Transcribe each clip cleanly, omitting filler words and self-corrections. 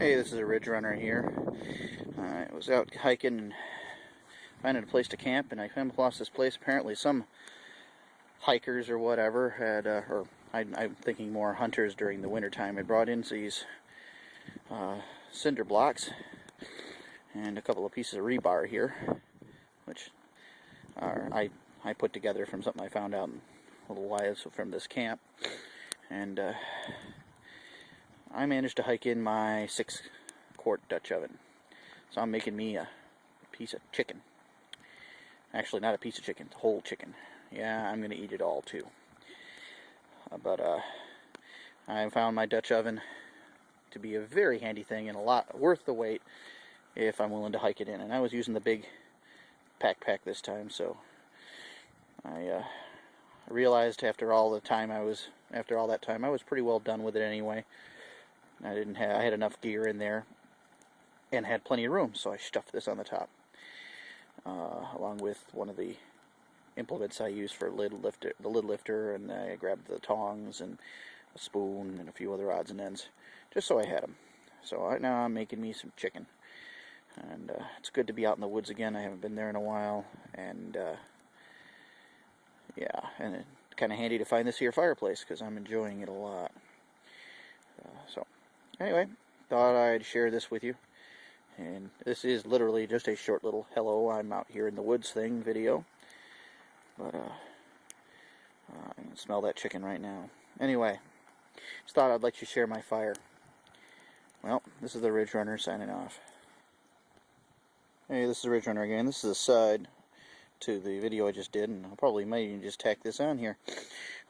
Hey, this is a Ridge Runner here. I was out hiking and finding a place to camp, and I came across this place. Apparently some hikers or whatever had, I'm thinking more hunters during the wintertime, had brought in these cinder blocks and a couple of pieces of rebar here, which I put together from something I found out a little while from this camp. And I managed to hike in my 6-quart Dutch oven. So I'm making me a piece of chicken. Actually, not a piece of chicken, it's a whole chicken. Yeah, I'm going to eat it all too. But I found my Dutch oven to be a very handy thing and a lot worth the wait if I'm willing to hike it in. And I was using the big pack this time, so I realized after all that time I was pretty well done with it anyway. I had enough gear in there and had plenty of room, so I stuffed this on the top, along with one of the implements I use for the lid lifter, and I grabbed the tongs and a spoon and a few other odds and ends, just so I had them. So right now I'm making me some chicken, and it's good to be out in the woods again. I haven't been there in a while, and yeah, and it's kind of handy to find this here fireplace because I'm enjoying it a lot. So anyway, thought I'd share this with you. And this is literally just a short little hello, I'm out here in the woods thing video. But I can smell that chicken right now. Anyway, just thought I'd let you share my fire. Well, this is the Ridge Runner signing off. Hey, this is the Ridge Runner again. This is a side to the video I just did, and I probably might even just tack this on here.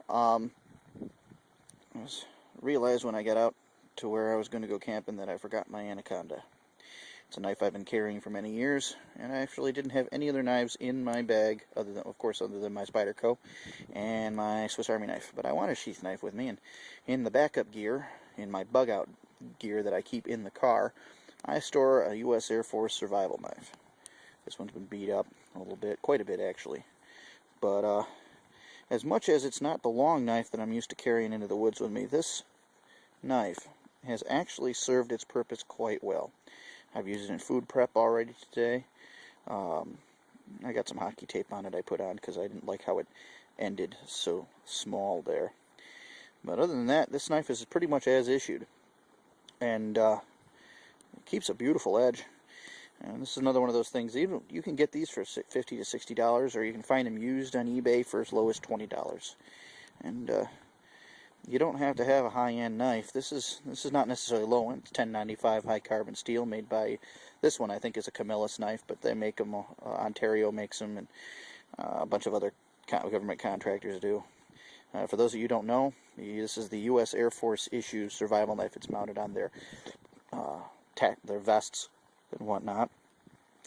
I realized when I got out to where I was going to go camping that I forgot my Anaconda. It's a knife I've been carrying for many years, and I actually didn't have any other knives in my bag other than my Spyderco and my Swiss Army knife. But I want a sheath knife with me, and in the backup gear, in my bug out gear that I keep in the car, I store a U.S. Air Force survival knife. This one's been beat up a little bit, quite a bit actually. But as much as it's not the long knife that I'm used to carrying into the woods with me, this knife has actually served its purpose quite well. I've used it in food prep already today. I got some hockey tape on it I put on because I didn't like how it ended so small there. But other than that, this knife is pretty much as issued. And it keeps a beautiful edge. And this is another one of those things, you can get these for $50 to $60, or you can find them used on eBay for as low as $20. And you don't have to have a high-end knife. This is not necessarily low-end. It's 1095 high-carbon steel, made by, this one I think is a Camillus knife, but they make them, Ontario makes them, and a bunch of other government contractors do. For those of you who don't know, this is the U.S. Air Force issue survival knife. It's mounted on their vests and whatnot.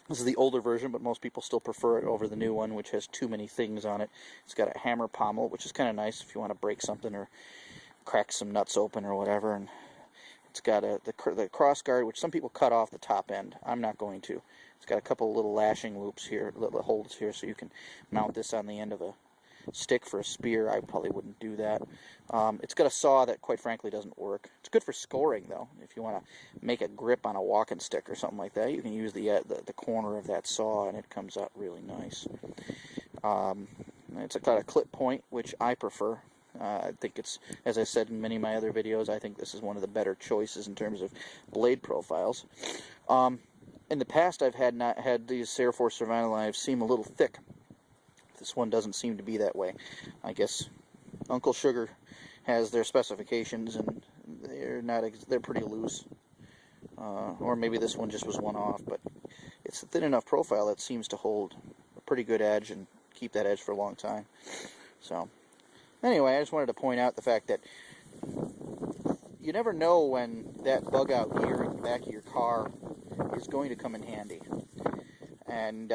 This is the older version, but most people still prefer it over the new one, which has too many things on it. It's got a hammer pommel, which is kind of nice if you want to break something or crack some nuts open or whatever. And it's got the cross guard, which some people cut off the top end. I'm not going to. It's got a couple little lashing loops here, little holes here, so you can mount this on the end of a stick for a spear. I probably wouldn't do that. It's got a saw that, quite frankly, doesn't work. It's good for scoring, though. If you want to make a grip on a walking stick or something like that, you can use the corner of that saw, and it comes out really nice. It's got a clip point, which I prefer. I think it's, as I said in many of my other videos, I think this is one of the better choices in terms of blade profiles. In the past, I've had these Air Force survival knives seem a little thick. This one doesn't seem to be that way. I guess Uncle Sugar has their specifications, and they're pretty loose. Or maybe this one just was one-off, but it's a thin enough profile that seems to hold a pretty good edge and keep that edge for a long time. So anyway, I just wanted to point out the fact that you never know when that bug out gear in the back of your car is going to come in handy. And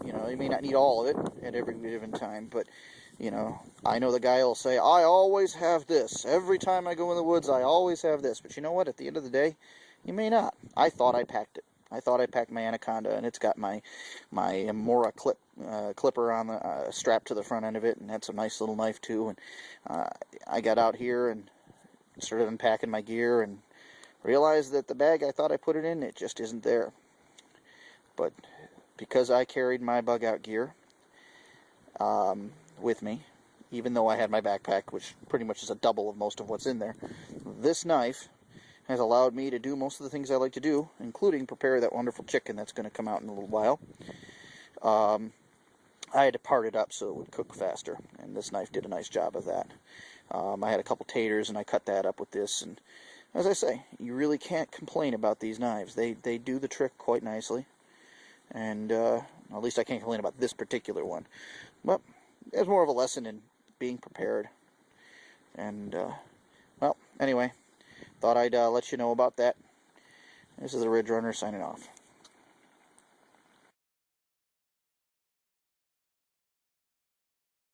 you know, you may not need all of it at every given time, but you know, I know the guy will say, I always have this. Every time I go in the woods, I always have this. But you know what? At the end of the day, you may not. I thought I packed it. I thought I packed my Anaconda, and it's got my Mora clipper on the strap to the front end of it, and that's a nice little knife too. And I got out here and started unpacking my gear, and Realized that the bag I thought I put it in, it just isn't there. But because I carried my bug out gear with me, even though I had my backpack, which pretty much is a double of most of what's in there, this knife has allowed me to do most of the things I like to do, including prepare that wonderful chicken that's going to come out in a little while. I had to part it up so it would cook faster, and this knife did a nice job of that. I had a couple taters, and I cut that up with this, and as I say, you really can't complain about these knives. They do the trick quite nicely, and at least I can't complain about this particular one. But it's more of a lesson in being prepared. And, well, anyway, thought I'd let you know about that. This is the Ridge Runner signing off.